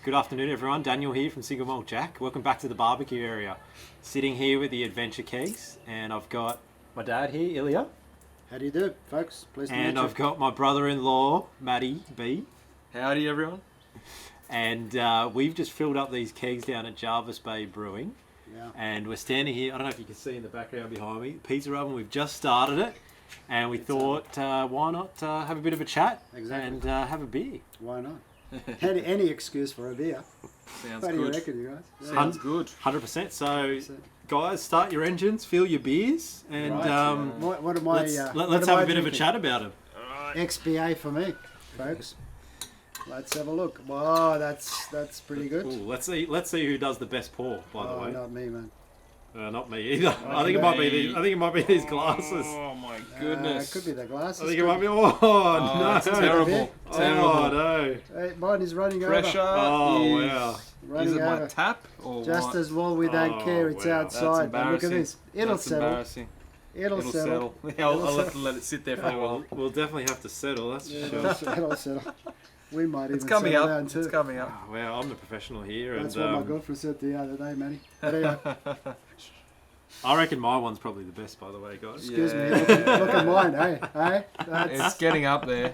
Good afternoon, everyone. Daniel here from Malt Jack. Welcome back to the barbecue area. Sitting here with the Adventure Kegs, and I've got my dad here, Ilya. How do you do, folks? Pleased to meet you. And I've got my brother-in-law, Matty B. Howdy, everyone. And we've just filled up these kegs down at Jervis Bay Brewing. Yeah. And we're standing here, I don't know if you can see in the background behind me, pizza oven. We've just started it. And we thought, why not have a bit of a chat and have a beer? Why not? Any excuse for a beer. Sounds what good. do you reckon, you guys? Yeah. Sounds good. 100%. So, guys, start your engines, fill your beers, and What am I? let's have a bit of a chat about it. XPA for me, folks. Let's have a look. Wow, that's pretty good. Ooh, let's see who does the best pour. By the way, not me, man. Not me either. I think it might be these glasses. Oh my goodness. It could be the glasses. I think it might be. Oh no! It's terrible. Oh no! Hey, mine is running Pressure. over. Oh wow! Running Is it over. my tap or Just what? as well we don't care. It's wow. outside. That's But look at embarrassing. this. It'll That's settle. embarrassing. It'll settle. Yeah, I'll have to let it sit there for a while. We'll definitely have to settle. That's for sure. It'll settle. We might even It's coming settle up. down too. It's coming up. Oh, wow, I'm the professional here, That's and what my girlfriend said the other day, Manny. But anyway, I reckon my one's probably the best, by the way, guys. excuse me. Yeah. Look at mine, hey? It's getting up there.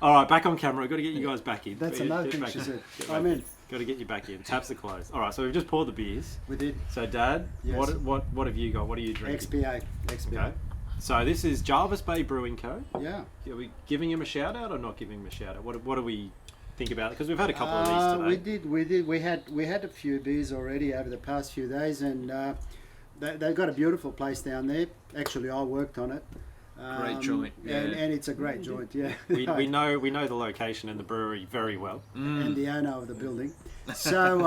All right, back on camera. I've got to get you guys back in. That's Get another back thing in. she said. Get I'm back in. Got to get you back in. Taps are closed. All right, so we've just poured the beers. We did. So, Dad, Yes. what have you got? What are you drinking? XPA. Okay. So this is Jervis Bay Brewing Co. Yeah. Are we giving him a shout out or not giving him a shout out? What do we think about it? Because we've had a couple of these today. We did. We had a few beers already over the past few days, and they've got a beautiful place down there. Actually, I worked on it. Great joint, yeah. And it's a great joint, yeah. We know the location and the brewery very well. And the owner of the building. So,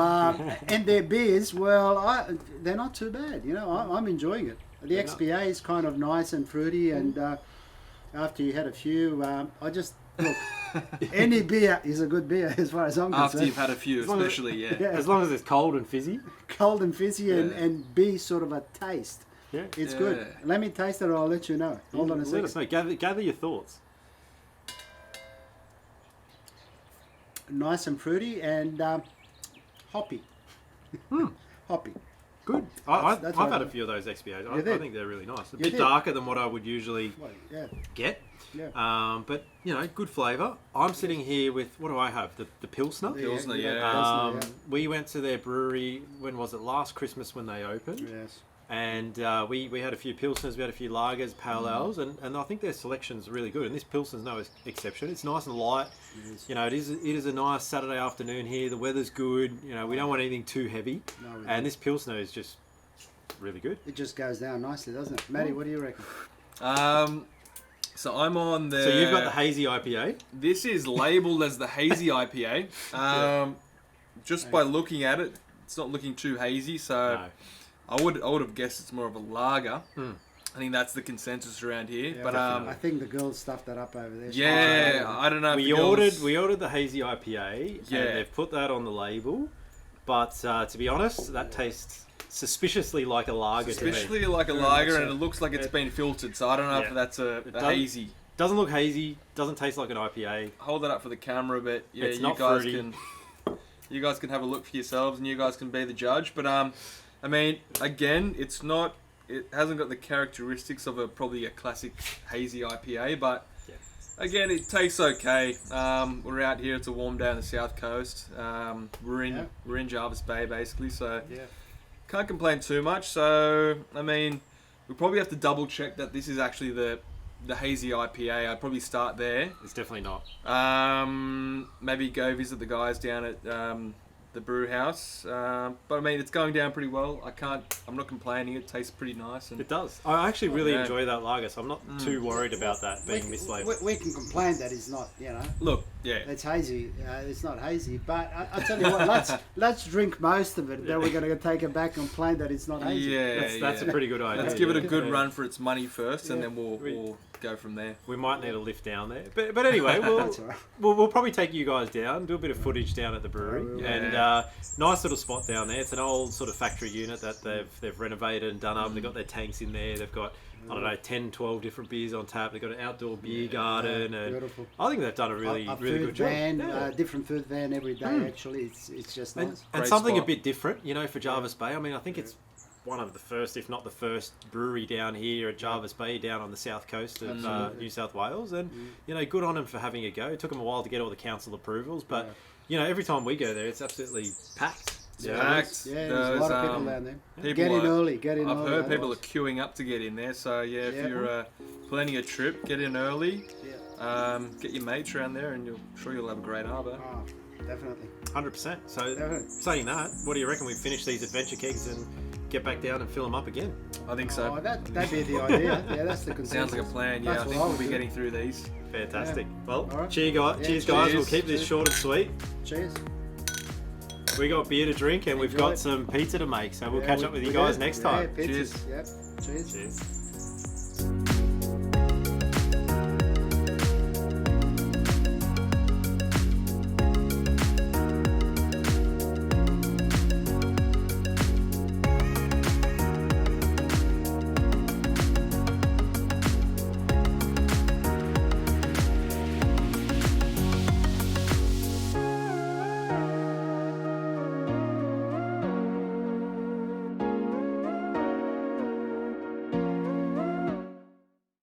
and their beers, well, they're not too bad. You know, I'm enjoying it. The XPA is kind of nice and fruity, and after you had a few, I just, look, any beer is a good beer as far as I'm concerned. After you've had a few, especially, yeah. As long as it's cold and fizzy. Cold and fizzy and be sort of a taste. Yeah. It's good. Let me taste it or I'll let you know. Hold on a Let us second. know. Gather your thoughts. Nice and fruity and hoppy. Hoppy. Good. That's I've what had I- a few of those XPAs. You I did? think they're really nice. A You bit did? darker than what I would usually Well, yeah. get. Yeah. But, good flavour. I'm sitting here with, what do I have? The Pilsner. Pilsner, Yeah, yeah. Pilsner, We went to their brewery, when was it? Last Christmas when they opened. Yes. And we had a few Pilsners, we had a few lagers, pale ales, and I think their selection's really good. And this Pilsner's no exception. It's nice and light. Yes. It is a nice Saturday afternoon here. The weather's good. We don't want anything too heavy. No, we And don't. this Pilsner is just really good. It just goes down nicely, doesn't it? Matty, what do you reckon? So I'm on the... So you've got the Hazy IPA. This is labelled as the Hazy IPA. Just by looking at it, it's not looking too hazy, so... No. I would have guessed it's more of a lager. I think that's the consensus around here. Yeah, but I think the girls stuffed that up over there. yeah, I don't know. If We the girls- ordered the Hazy IPA, Yeah. and they've put that on the label. But to be honest, that tastes suspiciously like a lager to me. Especially like a lager, and it looks like it's been filtered. So I don't know Yeah. if that's a does- hazy. Doesn't look hazy. Doesn't taste like an IPA. Hold that up for the camera, but yeah, It's you not guys fruity. you guys can have a look for yourselves, and you guys can be the judge. But I mean, again, it hasn't got the characteristics of probably a classic hazy IPA, but Yeah. again, it tastes okay. We're out here; it's a warm day on the south coast. We're in Jervis Bay basically, so Yeah. can't complain too much. So I mean, we probably have to double check that this is actually the hazy IPA. I'd probably start there. It's definitely not. Maybe go visit the guys down at the brew house. But I mean, it's going down pretty well. I'm not complaining. It tastes pretty nice. And It does. I actually really yeah. enjoy that lager, so I'm not too worried about that being mislabeled. We can complain that it's not, look, yeah. it's hazy. It's not hazy, but I tell you what, let's drink most of it. Then we're going to take it back and complain that it's not hazy. Yeah, That's a pretty good idea. Let's give it a good Yeah. run for its money first, and Yeah. then we'll go from there. We might need a lift down there, but anyway, we'll That's all right. we'll probably take you guys down, do a bit of footage down at the brewery, Yeah. and nice little spot down there. It's an old sort of factory unit that they've renovated and done up. They've got their tanks in there. They've got I don't know 10, 12 different beers on tap. They've got an outdoor beer garden, and Beautiful. I think they've done a really I've really did a food good job. van, Yeah. different food van every day. Actually, it's just And, nice. and Great something spot. a bit different, you know, for Jervis Bay. I mean, I think it's one of the first, if not the first, brewery down here at Jervis Bay, down on the south coast of New South Wales. And, you know, good on them for having a go. It took them a while to get all the council approvals, but, you know, every time we go there, it's absolutely packed. Yeah, Yeah. packed. Yeah, there's a lot of people down there. People Get in are- early. Get in I've early. heard people are otherwise- queuing up to get in there. So yeah, if Yeah. you're planning a trip, get in early. Yeah. Get your mates around there, and you'll have a great harbour. Oh, definitely. 100%. So, Definitely. saying that, what do you reckon we finish these adventure kegs and get back down and fill them up again? I think so. Oh, that'd be the idea. Yeah, that's the consensus. Sounds like a plan. Yeah, That's I what think I we'll would be do. getting through these. Fantastic. Well, All right. cheers, guys. Yeah, Cheers, guys. cheers. We'll keep this Cheers. short and sweet. Cheers. We got beer to drink and we've Enjoy got it. some pizza to make. So we'll Yeah, catch we- up with you we guys do. next Yeah, time. pizzas. Cheers. Yep. Cheers. Cheers.